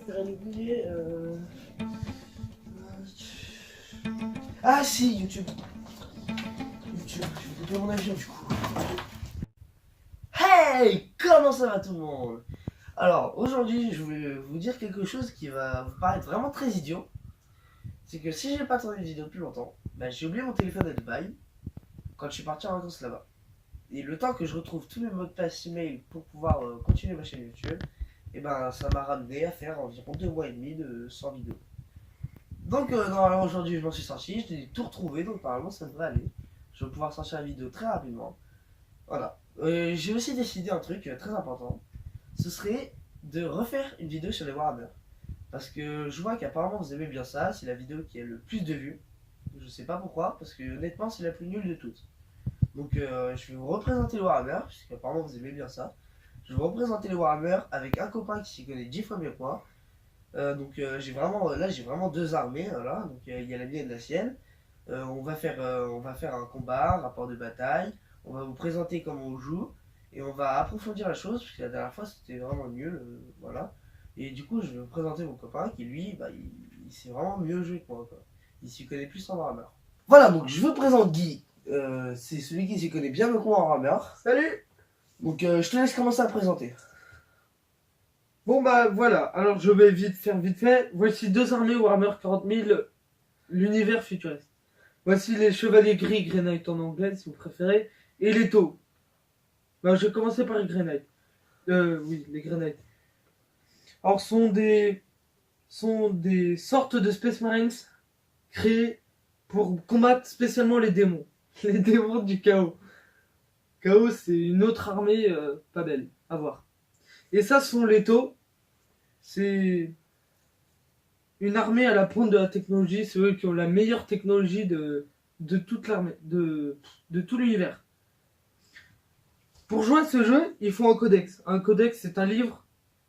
J'aurais oublié. Ah si, YouTube. YouTube, je vais te mon avion du coup. Hey, comment ça va tout le monde? Alors aujourd'hui, je vais vous dire quelque chose qui va vous paraître vraiment très idiot. C'est que si j'ai pas tourné une vidéo depuis longtemps, bah, j'ai oublié mon téléphone à Dubaï quand je suis parti en vacances là-bas. Et le temps que je retrouve tous mes mots de passe email pour pouvoir continuer ma chaîne YouTube, et ben ça m'a ramené à faire environ 2 mois et demi de 100 vidéos. Donc normalement aujourd'hui je m'en suis sorti, je l'ai tout retrouvé, donc normalement ça devrait aller. Je vais pouvoir sortir la vidéo très rapidement. Voilà. J'ai aussi décidé un truc très important. Ce serait de refaire une vidéo sur les Warhammer. Parce que je vois qu'apparemment vous aimez bien ça, c'est la vidéo qui a le plus de vues. Je sais pas pourquoi, parce que honnêtement c'est la plus nulle de toutes. Donc je vais vous représenter le Warhammer, puisqu'apparemment vous aimez bien ça. Je vais vous représenter le Warhammer avec un copain qui s'y connaît 10 fois mieux que moi. J'ai vraiment, là j'ai vraiment deux armées, voilà. Donc il y a la mienne et la sienne. On va faire un combat, un rapport de bataille. On va vous présenter comment on joue. Et on va approfondir la chose, puisque la dernière fois c'était vraiment nul, voilà. Et du coup je vais vous présenter mon copain qui lui, bah, il sait vraiment mieux jouer que moi, quoi. Il s'y connaît plus en Warhammer. Voilà, donc je vous présente Guy. C'est celui qui s'y connaît bien mieux que moi en Warhammer. Salut. Donc je te laisse commencer à te présenter. Bon bah voilà, alors je vais vite fait. Voici deux armées Warhammer 40 000, l'univers futuriste. Voici les chevaliers gris, Grey Knight en anglais si vous préférez, et les taues. Bah, je vais commencer par les Grey Knight. Oui, les Grey Knight. Alors sont des sortes de Space Marines créés pour combattre spécialement les démons. Les démons du chaos. Chaos c'est une autre armée pas belle, à voir. Et ça sont les taues. C'est une armée à la pointe de la technologie, c'est eux qui ont la meilleure technologie de toute l'armée, de tout l'univers. Pour jouer à ce jeu, il faut un codex. Un codex, c'est un livre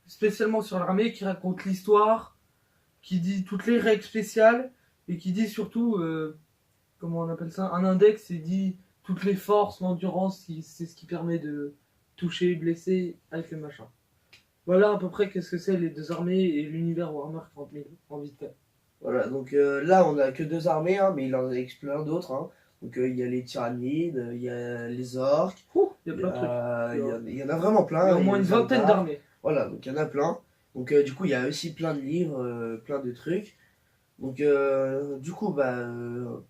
spécialement sur l'armée qui raconte l'histoire, qui dit toutes les règles spéciales et qui dit surtout, comment on appelle ça, un index, et dit toutes les forces, l'endurance, c'est ce qui permet de toucher, blesser avec le machin. Voilà à peu près qu'est-ce que c'est les deux armées et l'univers Warhammer 40 000 en vite fait. Voilà, donc là on a que deux armées, hein, mais il en existe plein d'autres, hein. Donc il y a les tyrannides, il y a les orques, Il y a plein de trucs. il y en a vraiment plein. Il y a au Il y a moins une les vingtaine Eldar. d'armées. Voilà, donc il y en a plein. Donc du coup il y a aussi plein de livres, plein de trucs. Donc du coup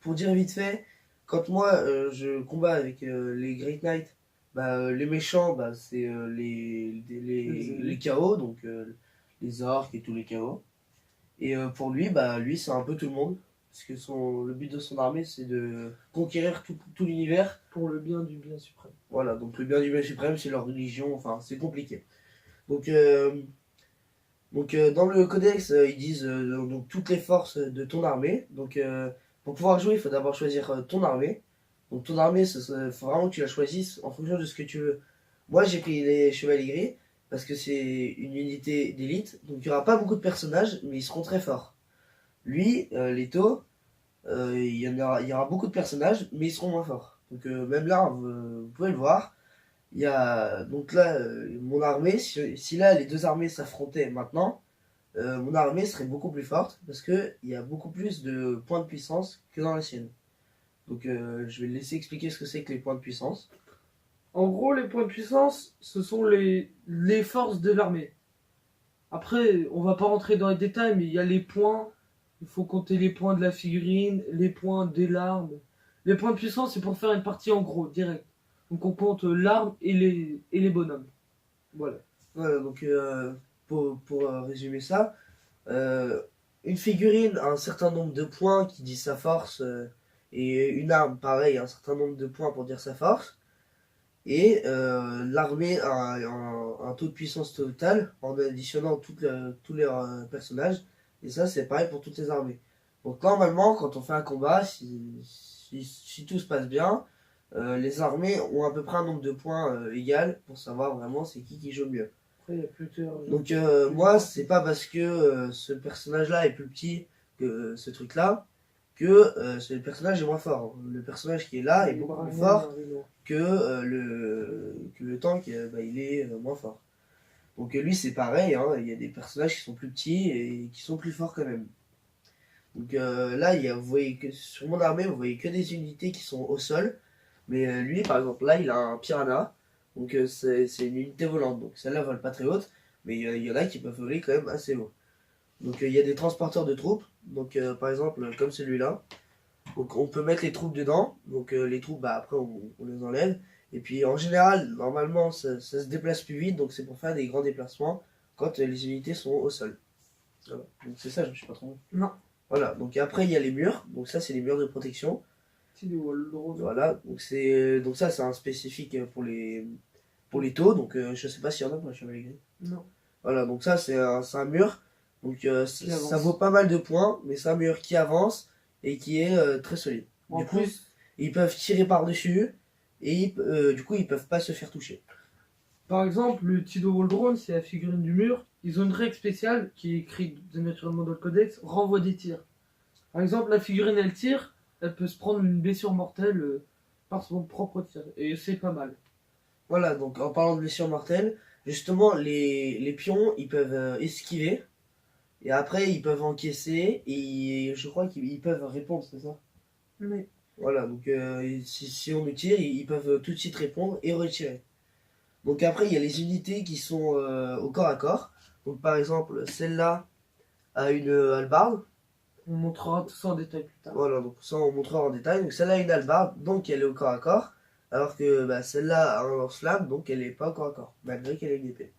pour dire vite fait, quand moi je combats avec les Great Knights, les méchants c'est les chaos, donc les orques et tous les chaos. Et pour lui, lui c'est un peu tout le monde. Parce que le but de son armée c'est de conquérir tout l'univers. Pour le bien du bien suprême. Voilà, donc le bien du bien suprême c'est leur religion, enfin c'est compliqué. Donc, dans le codex, ils disent donc, toutes les forces de ton armée. Donc pour pouvoir jouer, il faut d'abord choisir ton armée. Donc ton armée, il faut vraiment que tu la choisisses en fonction de ce que tu veux. Moi j'ai pris les chevaliers gris parce que c'est une unité d'élite. Donc il n'y aura pas beaucoup de personnages, mais ils seront très forts. Lui, Leto, il y aura beaucoup de personnages, mais ils seront moins forts. Donc même là, vous pouvez le voir. Il y a donc là mon armée, si là les deux armées s'affrontaient maintenant, mon armée serait beaucoup plus forte parce que il y a beaucoup plus de points de puissance que dans la sienne. Donc je vais le laisser expliquer ce que c'est que les points de puissance. En gros, les points de puissance, ce sont les forces de l'armée. Après, on va pas rentrer dans les détails, mais il y a les points. Il faut compter les points de la figurine, les points des l'arme. Les points de puissance, c'est pour faire une partie en gros, direct. Donc on compte l'arme et les bonhommes. Voilà. Voilà, donc pour résumer ça, une figurine a un certain nombre de points qui dit sa force, et une arme, pareil, a un certain nombre de points pour dire sa force. Et l'armée a un taux de puissance total en additionnant tous les personnages. Et ça, c'est pareil pour toutes les armées. Donc normalement, quand on fait un combat, si tout se passe bien, les armées ont à peu près un nombre de points égal pour savoir vraiment c'est qui joue mieux. Après, il y a plusieurs. Donc moi, c'est pas parce que ce personnage-là est plus petit que ce truc-là que ce personnage est moins fort. Le personnage qui est là est beaucoup plus fort que le tank, il est moins fort. Donc lui c'est pareil, hein, il y a des personnages qui sont plus petits et qui sont plus forts quand même. Donc là, vous voyez que sur mon armée, vous voyez que des unités qui sont au sol. Mais lui, par exemple, là, il a un piranha. Donc c'est une unité volante. Donc celle-là vole pas très haute. Mais il y en a qui peuvent voler quand même assez haut. Donc il y a des transporteurs de troupes. Donc par exemple, comme celui-là. Donc on peut mettre les troupes dedans. Donc les troupes, bah, après, on les enlève. Et puis en général, normalement, ça se déplace plus vite. Donc c'est pour faire des grands déplacements quand les unités sont au sol. Voilà. Donc c'est ça, je me suis pas trompé. Non. Voilà, donc après il y a les murs, donc ça c'est les murs de protection. Voilà, donc ça c'est un spécifique pour les taux, donc je sais pas s'il y en a pour la chevalier gris. Non. Voilà, donc ça c'est un mur, donc ça vaut pas mal de points, mais c'est un mur qui avance et qui est très solide. En Du coup, plus, ils peuvent tirer par-dessus et du coup ils peuvent pas se faire toucher. par exemple, le Tido Wall Drone, c'est la figurine du mur. Ils ont une règle spéciale qui est écrite naturellement dans le codex, renvoi des tirs. Par exemple, la figurine elle tire, elle peut se prendre une blessure mortelle par son propre tir. Et c'est pas mal. Voilà, donc en parlant de blessures mortelles, justement les pions ils peuvent esquiver. Et après, ils peuvent encaisser et je crois qu'ils peuvent répondre, c'est ça? Mais Voilà, donc si on nous tire, ils peuvent tout de suite répondre et retirer. Donc après, il y a les unités qui sont au corps à corps. Donc par exemple, celle-là a une hallebarde. on montrera tout ça en détail plus tard. Voilà, donc ça on montrera en détail. Donc celle-là a une hallebarde, donc elle est au corps à corps. Alors que bah, celle-là a un lance-flamme, donc elle n'est pas au corps à corps, malgré qu'elle ait une épée.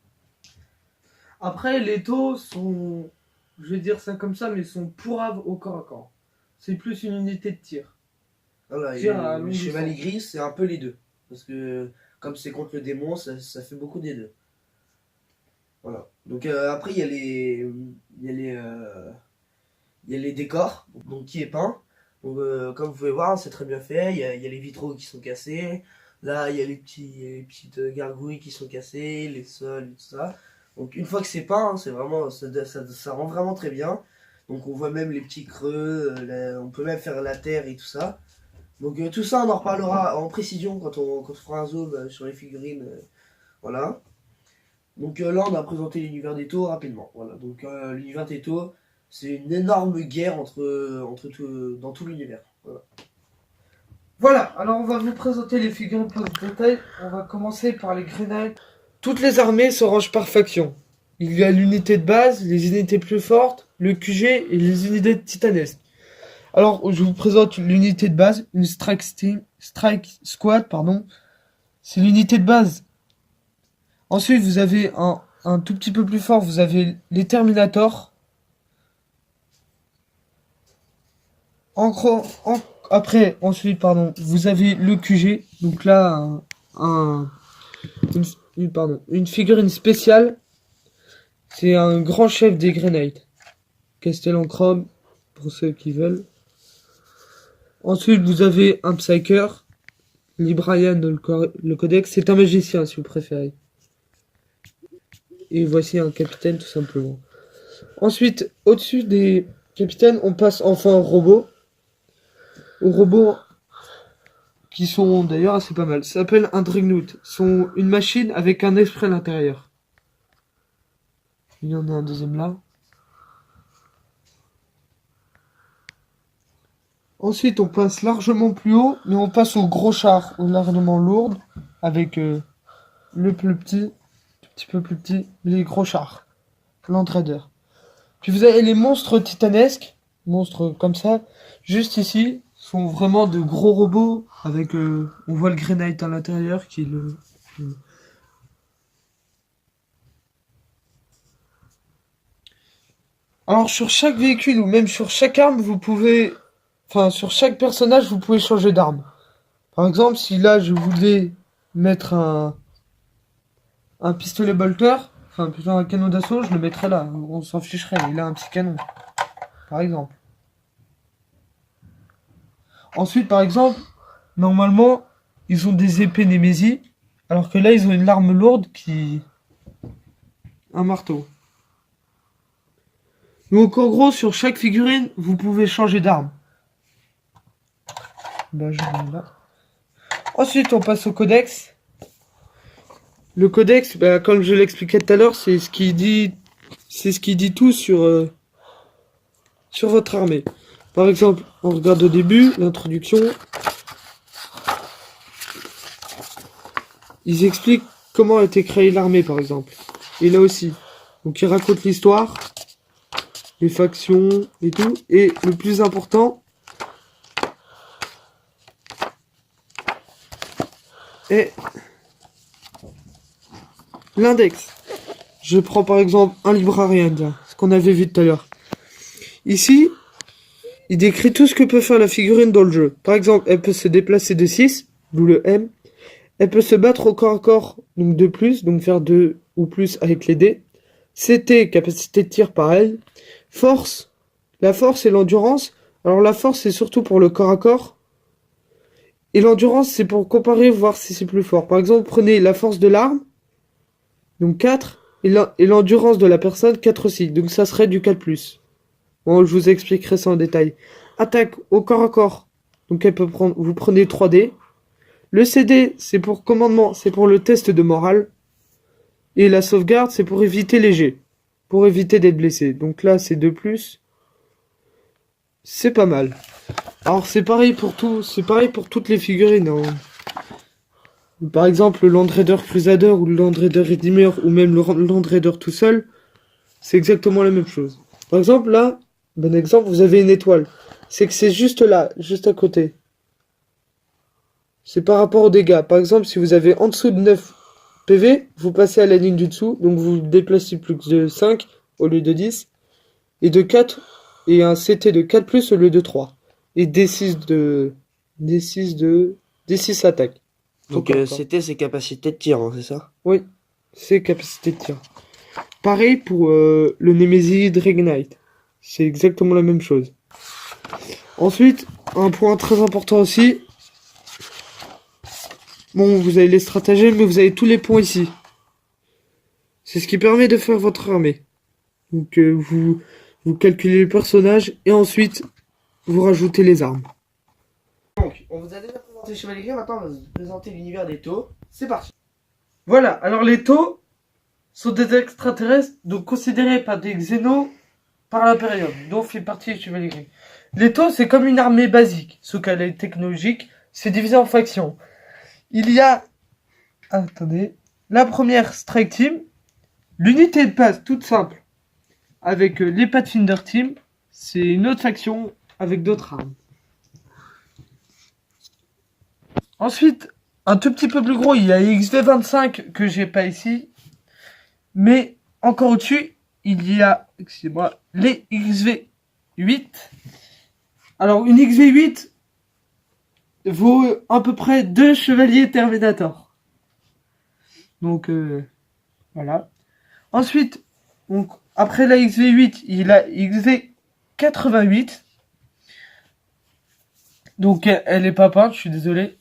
Après, les taux sont, je vais dire ça comme ça, mais sont pourraves au corps à corps. C'est plus une unité de tir. Voilà, et Tir à le longue chevalier distance. gris, c'est un peu les deux. Parce que comme c'est contre le démon, ça fait beaucoup des deux. Voilà. Donc après, il y a les décors, donc qui est peint. Donc comme vous pouvez voir, c'est très bien fait. Il y a les vitraux qui sont cassés. Là, il y a les petites gargouilles qui sont cassées, les sols et tout ça. Donc une fois que c'est peint, c'est vraiment, ça rend vraiment très bien. Donc on voit même les petits creux, on peut même faire la terre et tout ça. Donc tout ça, on en reparlera en précision quand on fera un zoom sur les figurines. Voilà. Donc là, on a présenté l'univers des taux rapidement. Voilà. Donc l'univers des taux, c'est une énorme guerre dans tout l'univers. Voilà. Voilà, alors on va vous présenter les figurines plus en détail. On va commencer par les grenades. Toutes les armées se rangent par faction. Il y a l'unité de base, les unités plus fortes, le QG et les unités titanesques. Alors, je vous présente l'unité de base, une strike squad, pardon. C'est l'unité de base. Ensuite, vous avez un tout petit peu plus fort, vous avez les Terminators. Ensuite, pardon, vous avez le QG. Donc là, une figurine spéciale. C'est un grand chef des Grey Castellan-Chrome, pour ceux qui veulent. Ensuite, vous avez un Psyker. Librarian dans le codex. C'est un magicien, si vous préférez. Et voici un capitaine, tout simplement. Ensuite, au-dessus des capitaines, on passe enfin aux robots. Aux robots qui sont d'ailleurs assez pas mal. Ça s'appelle un Dreadnought. Sont une machine avec un esprit à l'intérieur. Il y en a un deuxième là. Ensuite, on passe largement plus haut, mais on passe au gros char, aux largement lourdes, avec le plus petit, un petit peu plus petit, les gros chars, l'entraîneur. Puis vous avez les monstres titanesques, monstres comme ça, juste ici, sont vraiment de gros robots, avec, on voit le Grey Knight à l'intérieur qui est le- Alors sur chaque véhicule ou même sur chaque arme, vous pouvez... Enfin, sur chaque personnage, vous pouvez changer d'arme. Par exemple, si là, je voulais mettre un pistolet bolter, enfin plutôt un canon d'assaut, je le mettrais là. On s'en ficherait. Il a un petit canon, par exemple. Ensuite, par exemple, normalement, ils ont des épées Némésis, alors que là, ils ont une arme lourde qui... un marteau. Donc, en gros, sur chaque figurine, vous pouvez changer d'arme. Bah, je vais là. Ensuite, on passe au codex. Le codex, bah, comme je l'expliquais tout à l'heure, c'est ce qui dit tout sur votre armée. Par exemple, on regarde au début, l'introduction. Ils expliquent comment a été créée l'armée, par exemple. Et là aussi. Donc ils racontent l'histoire, les factions et tout. Et le plus important est l'index. Je prends par exemple un librarian, ce qu'on avait vu tout à l'heure. Ici, il décrit tout ce que peut faire la figurine dans le jeu. Par exemple, elle peut se déplacer de 6, d'où le M. Elle peut se battre au corps à corps, donc de plus, donc faire 2 ou plus avec les dés. CT, capacité de tir pareil. Force, la force et l'endurance. Alors la force c'est surtout pour le corps à corps. Et l'endurance c'est pour comparer, voir si c'est plus fort. Par exemple, prenez la force de l'arme, donc 4, et l'endurance de la personne, 4 aussi. Donc ça serait du 4+. Bon, je vous expliquerai ça en détail. Attaque au corps à corps. Donc elle peut prendre, vous prenez 3D. Le CD, c'est pour commandement, c'est pour le test de morale. Et la sauvegarde, c'est pour éviter les jets. Pour éviter d'être blessé. Donc là, c'est 2+. C'est pas mal. Alors c'est pareil pour tout, c'est pareil pour toutes les figurines. Hein. Par exemple, le Land Raider Crusader ou le Land Raider Redeemer ou même le Land Raider tout seul, c'est exactement la même chose. Par exemple, là, bon exemple, vous avez une étoile. C'est que c'est juste là, juste à côté. C'est par rapport aux dégâts. Par exemple, si vous avez en dessous de 9 PV, vous passez à la ligne du dessous, donc vous déplacez plus que de 5 au lieu de 10, et de 4, et un CT de 4+ au lieu de 3. Et D6 attaque. Donc c'était ses capacités de tir, hein, c'est ça? Oui, c'est capacité de tir. Pareil pour le Nemesis Dragonite. C'est exactement la même chose. Ensuite, un point très important aussi. Bon, vous avez les stratagèmes, mais vous avez tous les points ici. C'est ce qui permet de faire votre armée. Donc vous calculez le personnage et ensuite vous rajoutez les armes. Donc, on vous a déjà présenté Chevalier Gris, maintenant on va vous présenter l'univers des taux. C'est parti. Voilà, alors les taux sont des extraterrestres, donc considérés par des xénos par l'impérium, dont fait partie les Chevaliers Gris. Les taux, c'est comme une armée basique, sauf qu'elle est technologique, c'est divisé en factions. Il y a, attendez, la première Strike Team, l'unité de base toute simple, avec les Pathfinder Team, c'est une autre faction avec d'autres armes. Ensuite, un tout petit peu plus gros, il y a XV25 que j'ai pas ici, mais encore au-dessus, il y a, excusez-moi, les XV8. Alors, une XV8 vaut à peu près 2 chevaliers Terminator. Donc, voilà. Ensuite, donc, après la XV8, il y a XV88. Donc, elle est pas peinte, je suis désolé.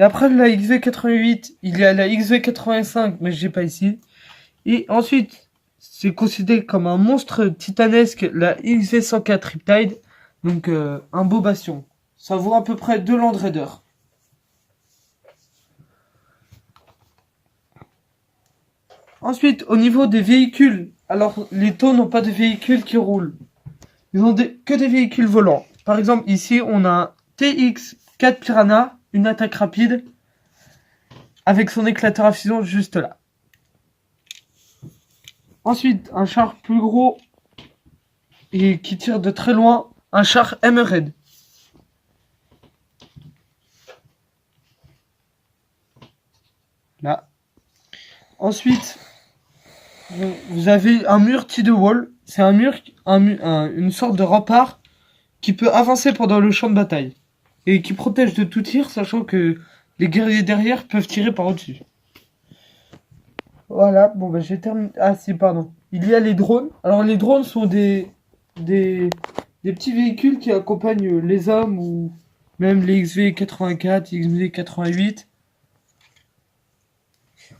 Et après la XV88, il y a la XV85, mais je l'ai pas ici. Et ensuite, c'est considéré comme un monstre titanesque, la XV104 Riptide. Donc, un beau bastion. Ça vaut à peu près 2 Land Raiders. Ensuite, au niveau des véhicules, alors les taux n'ont pas de véhicules qui roulent. Ils ont que des véhicules volants. Par exemple, ici, on a un TX4 Piranha, une attaque rapide, avec son éclateur à fusion juste là. Ensuite, un char plus gros et qui tire de très loin, un char Hammerhead. Là. Ensuite, vous avez un mur T2 Wall. C'est un mur, une sorte de rempart qui peut avancer pendant le champ de bataille. Et qui protège de tout tir, sachant que les guerriers derrière peuvent tirer par au-dessus. Voilà, bon bah j'ai terminé. Ah si, pardon. Il y a les drones. Alors les drones sont des petits véhicules qui accompagnent les hommes ou même les XV84, XV88.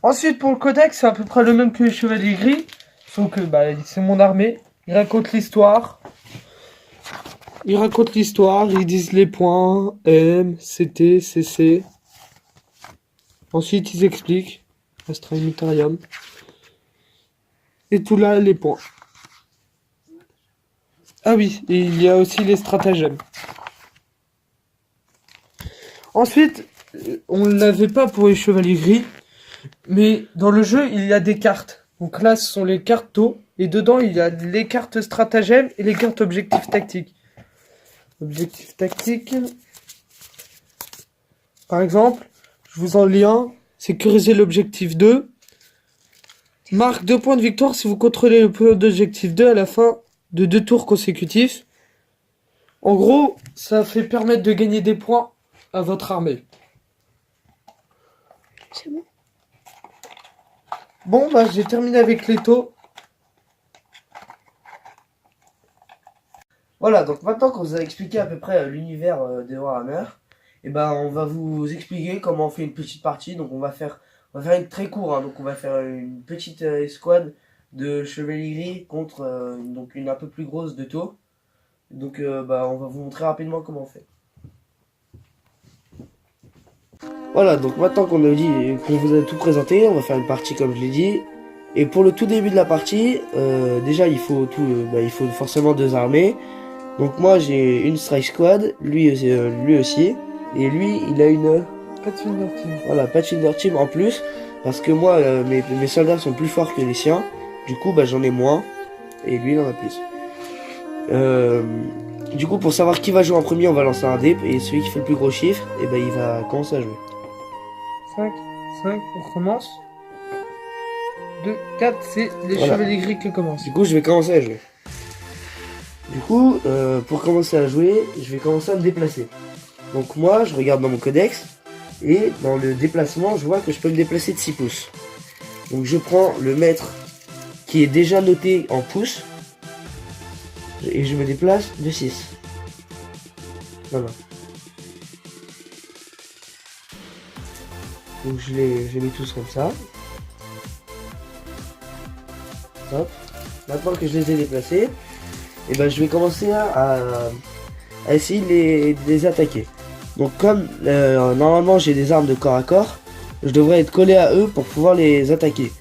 Ensuite pour le codex, c'est à peu près le même que les Chevaliers Gris. Sauf que bah, c'est mon armée. Il raconte l'histoire. Ils disent les points, M, CT, CC. Ensuite, ils expliquent. Astra Militarium. Et tout là, les points. Ah oui, et il y a aussi les stratagèmes. Ensuite, on ne l'avait pas pour les chevaliers gris, mais dans le jeu, il y a des cartes. Donc là, ce sont les cartes taux, et dedans, il y a les cartes stratagèmes et les cartes objectifs tactiques. Objectif tactique. Par exemple, je vous en lis un. Sécuriser l'objectif 2. Marque 2 points de victoire si vous contrôlez le point d'objectif 2 à la fin de 2 tours consécutifs. En gros, ça fait permettre de gagner des points à votre armée. C'est bon. Bon, bah j'ai terminé avec les taux. Voilà, donc maintenant qu'on vous a expliqué à peu près l'univers des Warhammer, et ben on va vous expliquer comment on fait une petite partie. Donc on va faire une très court, hein. Donc on va faire une petite escouade de chevaliers gris contre donc une un peu plus grosse de taux. Donc bah on va vous montrer rapidement comment on fait. Voilà, donc maintenant qu'on a dit qu'on vous a tout présenté, on va faire une partie comme je l'ai dit. Et pour le tout début de la partie, déjà il faut forcément 2 armées. Donc moi j'ai une strike squad, lui aussi, et lui il a une Pathfinder Team. voilà Pathfinder Team en plus, parce que moi mes soldats sont plus forts que les siens. Du coup bah j'en ai moins et lui il en a plus. Du coup pour savoir qui va jouer en premier, on va lancer un dé et celui qui fait le plus gros chiffre, et ben il va commencer à jouer. 5, on recommence. 2, 4, c'est les Voilà. chevaliers gris qui commencent. Du coup je vais commencer à jouer. Du coup pour commencer à jouer, je vais commencer à me déplacer. Donc moi je regarde dans mon codex et dans le déplacement je vois que je peux me déplacer de 6 pouces. Donc je prends le mètre qui est déjà noté en pouces et je me déplace de 6. Voilà. Donc je les mets tous comme ça. Hop. Maintenant que je les ai déplacés, et ben je vais commencer à essayer de les attaquer. Donc comme normalement j'ai des armes de corps à corps, je devrais être collé à eux pour pouvoir les attaquer.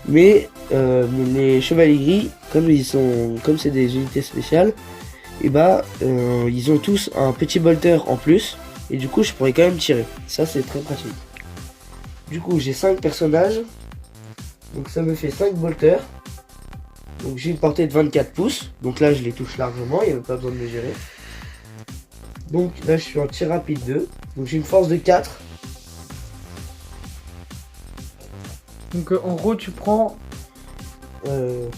Mais les chevaliers gris, comme c'est des unités spéciales, et bah ils ont tous un petit bolter en plus, et du coup je pourrais quand même tirer. Ça c'est très pratique. Du coup j'ai 5 personnages, donc ça me fait 5 bolters. Donc j'ai une portée de 24 pouces, donc là je les touche largement, il n'y avait pas besoin de me gérer. Donc là je suis en tir rapide 2, donc j'ai une force de 4. Donc en gros tu prends 2,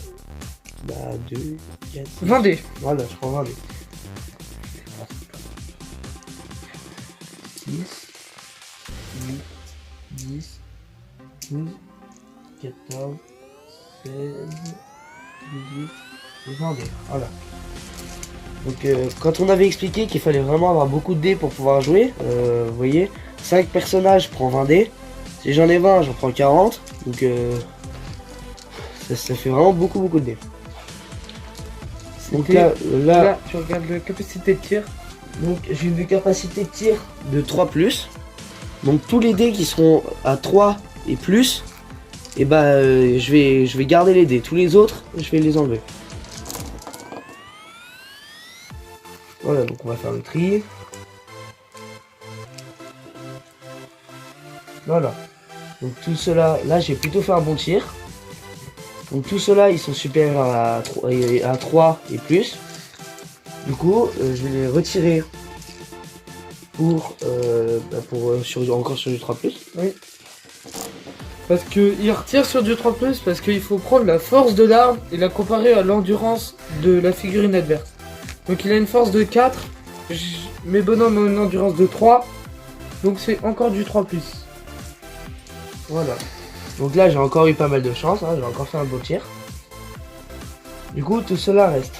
4, 20 dés. Voilà, je prends 20 dés. 6, 8, 10, 12, 14, 16, 18 et 20 dés. Voilà. Donc quand on avait expliqué qu'il fallait vraiment avoir beaucoup de dés pour pouvoir jouer, vous voyez, 5 personnages prend 20 dés. Si j'en ai 20, j'en prends 40. Donc ça fait vraiment beaucoup de dés. Donc là, tu regardes la capacité de tir. donc j'ai une capacité de tir de 3+. Donc tous les dés qui seront à 3 et plus, et bah je vais garder les dés. Tous les autres, je vais les enlever. Voilà, donc on va faire le tri. Voilà. Donc tout cela, là j'ai plutôt fait un bon tir. Donc tout cela ils sont supérieurs à 3 et plus. Du coup je vais les retirer encore sur du 3+. Oui. Parce que il retire sur du 3+, parce qu'il faut prendre la force de l'arme et la comparer à l'endurance de la figurine adverse. Donc il a une force de 4, mes bonhommes ont une endurance de 3, donc c'est encore du 3+. Voilà. Donc là j'ai encore eu pas mal de chance, hein, j'ai encore fait un beau tir. Du coup tout cela reste.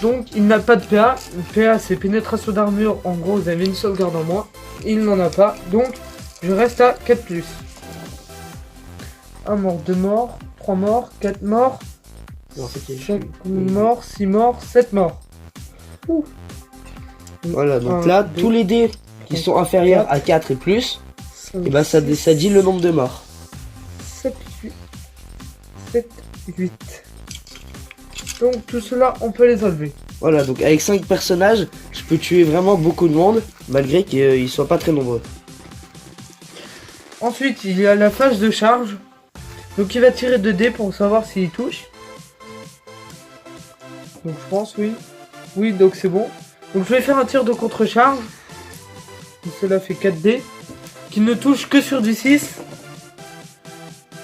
Donc il n'a pas de PA, le PA c'est pénétration d'armure, en gros vous avez une sauvegarde en moins, il n'en a pas, donc je reste à 4+. 1 mort, 2 morts, 3 morts, 4 morts, En fait, 5 morts, 6 morts, 7 morts. Ouh. Voilà, donc 1, là 2, tous les dés qui sont inférieurs à 4 et plus, Et bah ça dit le nombre de morts. 7, 8. 7, 8. Donc tout cela, on peut les enlever. Voilà, donc avec 5 personnages, je peux tuer vraiment beaucoup de monde, malgré qu'ils soient pas très nombreux. Ensuite, il y a la phase de charge. Donc il va tirer 2 dés pour savoir s'il touche. Donc je pense, oui. Oui, donc c'est bon. Donc je vais faire un tir de contre-charge. Donc, cela fait 4 dés. Qui ne touche que sur du 6.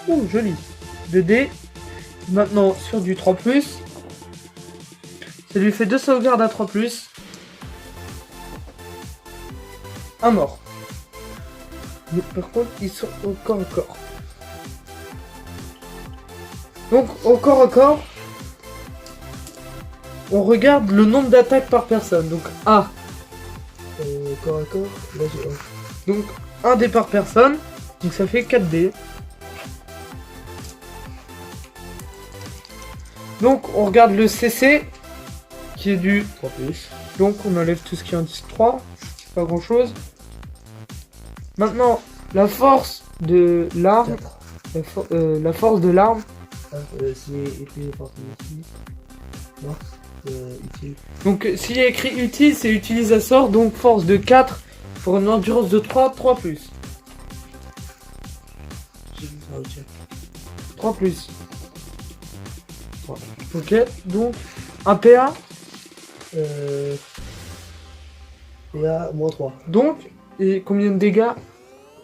Ouh, joli. 2 dés. Maintenant sur du 3+. Ça lui fait 2 sauvegardes à 3+. Un mort. Mais par contre, ils sont au corps à corps. Donc, au corps à corps, on regarde le nombre d'attaques par personne. Donc, A. Corps à corps, là j'ai Donc, 1 dé par personne. Donc, ça fait 4 dés. Donc, on regarde le CC, qui est du 3+. Donc, on enlève tout ce qui est indice 3. C'est pas grand chose. Maintenant, la force de l'arme. La force de l'arme. C'est écrit utile. Donc, s'il y a écrit utile, c'est utilisateur. Donc, force de 4 pour une endurance de 3, 3+. 3+. 3. Ok, donc, un PA. PA, moins 3. Donc, et combien de dégâts?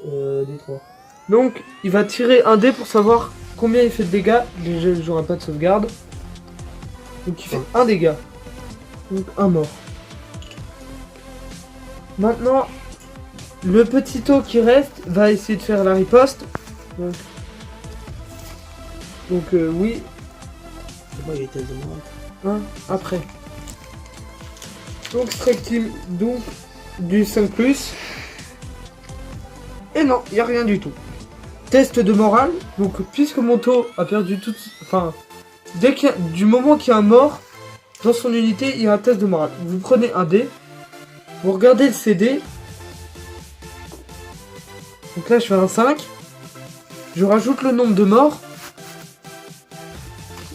Des 3. Donc, il va tirer un dé pour savoir combien il fait de dégâts. Déjà, j'aurai pas de sauvegarde. Donc, il fait 1 dégât. Donc, un mort. Maintenant, le petit taux qui reste va essayer de faire la riposte. Donc oui. C'est moi, il était de moi. Hein, après. Donc, Strike Team, donc, du 5+. Et non, il n'y a rien du tout. Test de morale. Donc, puisque mon taux a perdu tout... Enfin, du moment qu'il y a un mort, dans son unité, il y a un test de morale. Vous prenez un dé. Vous regardez le CD. Donc là, je fais un 5. Je rajoute le nombre de morts.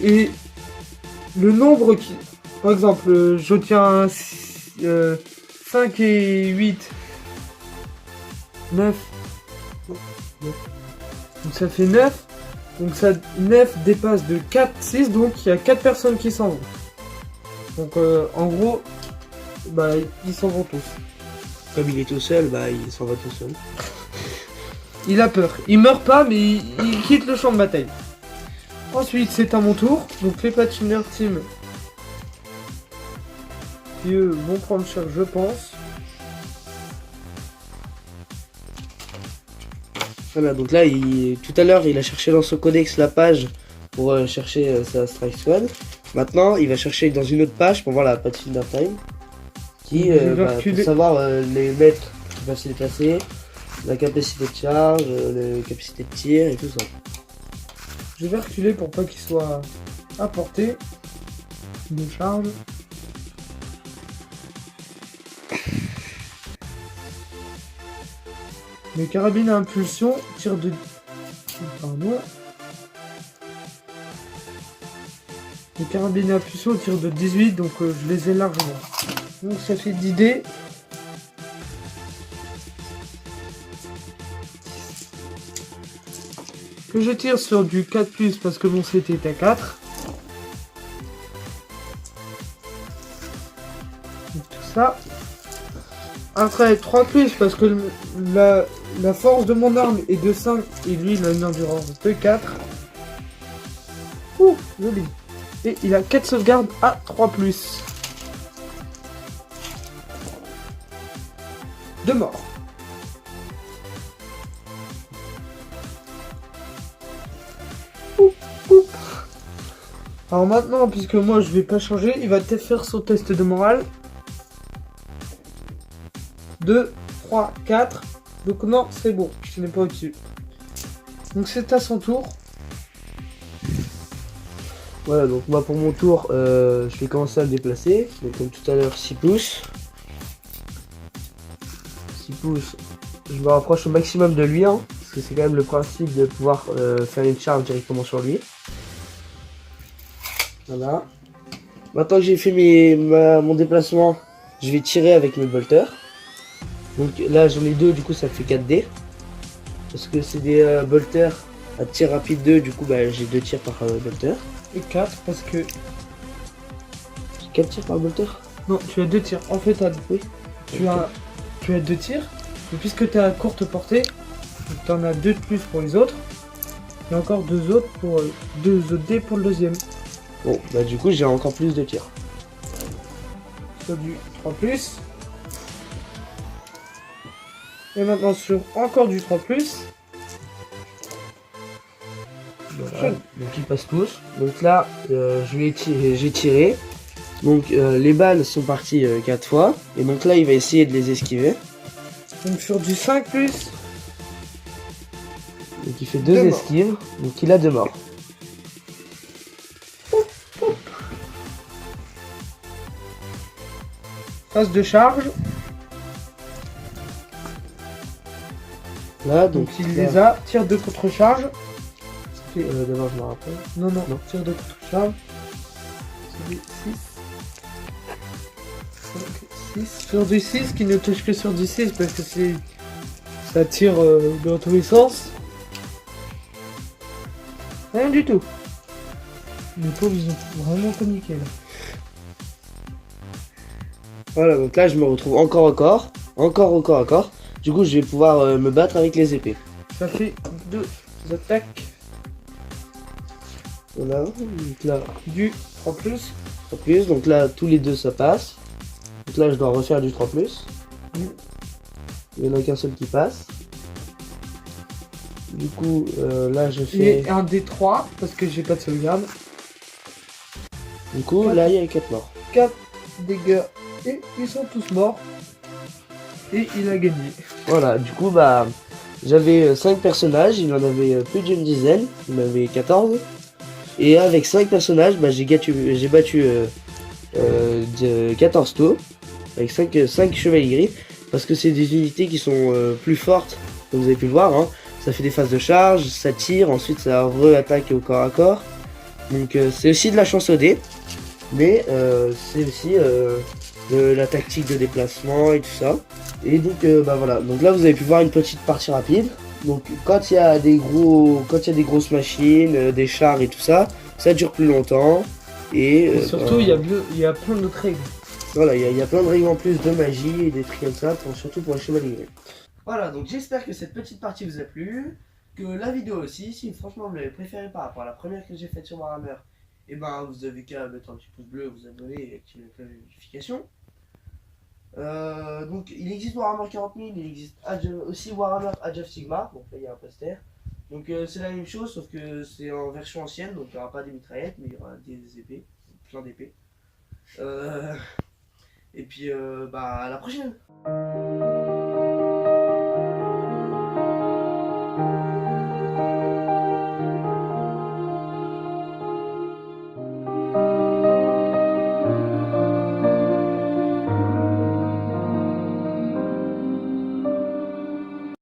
Et le nombre qui... Par exemple, je tiens 5 et 8. 9. Donc ça fait 9. Donc ça 9 dépasse de 4, 6. Donc il y a 4 personnes qui s'en vont. Donc en gros, bah ils s'en vont tous. Comme il est tout seul, bah il s'en va tout seul. Il a peur. Il meurt pas, mais il quitte le champ de bataille. Ensuite, c'est à mon tour. Donc les Pathfinder Team, qui eux vont prendre cher, je pense. Voilà, donc là, tout à l'heure, il a cherché dans son codex la page pour chercher sa Strike Squad. Maintenant, il va chercher dans une autre page pour voir la Pathfinder Time. Qui, pour savoir les mètres qui peuvent se déplacer, la capacité de charge, la capacité de tir et tout ça. Je vais reculer pour pas qu'il soit à portée de charge. Les carabines à impulsion tirent de... Pardon. Les carabines à impulsion tirent de 18, donc je les ai largement. Donc ça fait 10 dés. Que je tire sur du 4+, parce que mon CT est à 4. Donc tout ça. Après 3+, parce que la force de mon arme est de 5 et lui il a une endurance de 4. Ouh, joli. Et il a 4 sauvegardes à 3+. 2 morts. Alors maintenant, puisque moi je vais pas changer, il va faire son test de morale. 2, 3, 4. Donc non, c'est bon, je n'ai pas au-dessus. Donc c'est à son tour. Voilà, donc moi pour mon tour, je vais commencer à le déplacer. Donc comme tout à l'heure, 6 pouces. 6 pouces, je me rapproche au maximum de lui, hein, parce que c'est quand même le principe de pouvoir faire une charge directement sur lui. Voilà. Maintenant que j'ai fait mon déplacement, je vais tirer avec mes bolters. Donc là j'en ai deux, du coup ça fait 4D. Parce que c'est des bolters à tir rapide 2, du coup bah, j'ai 2 tirs par bolter. Et 4 parce que... J'ai 4 tirs par bolter. Non, tu as 2 tirs. En fait, Oui. tu as 2 tirs. Et puisque tu as courte portée, tu en as 2 de plus pour les autres. Et encore 2 autres pour 2 autres dés pour le deuxième. Bon, bah du coup j'ai encore plus de tirs. Sur du 3+. Et maintenant sur encore du 3+. Voilà. Donc ils passent tous. Donc là, j'ai tiré. Donc les balles sont parties 4 fois. Et donc là, il va essayer de les esquiver. Donc sur du 5+. Donc il fait 2 Deux esquives. Donc il a 2 morts. Phase de charge. Là, Donc il là, les a. Tir de contre-charge. d'abord je me rappelle. Non, Non. tir de contre-charge. Sur du 6. 6. Sur du 6 qui ne touche que sur du 6 parce que ça tire dans tous les sens. Rien du tout. Les pauvres ils ont vraiment paniqué là. Voilà, donc là je me retrouve encore. Du coup, je vais pouvoir me battre avec les épées. Ça fait 2 attaques. Voilà, donc là, Du 3+. 3+, donc là, tous les deux ça passe. Donc là, je dois refaire du 3+. Il n'y en a qu'un seul qui passe. Du coup, là, je fais... Et un D3 parce que j'ai pas de sauvegarde. Du coup, là, il y a 4 morts. 4 dégâts. Et ils sont tous morts. Et il a gagné. Voilà, du coup, bah, j'avais 5 personnages, il en avait plus d'une dizaine, il en avait 14. Et avec 5 personnages, bah, j'ai battu 14 tours, avec 5 chevaliers gris, parce que c'est des unités qui sont plus fortes, comme vous avez pu le voir, hein. Ça fait des phases de charge, ça tire, ensuite ça re-attaque au corps à corps. Donc c'est aussi de la chance au dé, mais c'est aussi de la tactique de déplacement et tout ça. Et donc bah voilà, donc là vous avez pu voir une petite partie rapide. Donc quand il y a des grosses machines, des chars et tout ça, ça dure plus longtemps. Et surtout il y a plein d'autres règles. Voilà, il y a plein de règles en plus de magie et des trucs comme ça, surtout pour les chevaliers. Voilà, donc j'espère que cette petite partie vous a plu, que la vidéo aussi, si franchement vous l'avez préférée par rapport à la première que j'ai faite sur Warhammer, et ben vous avez qu'à mettre un petit pouce bleu, vous abonner et activer la cloche de notification. Donc il existe Warhammer 40 000, il existe aussi Warhammer Age of Sigmar, donc là il y a un poster. Donc c'est la même chose, sauf que c'est en version ancienne, donc il n'y aura pas des mitraillettes, mais il y aura des épées, plein d'épées. Et puis bah à la prochaine.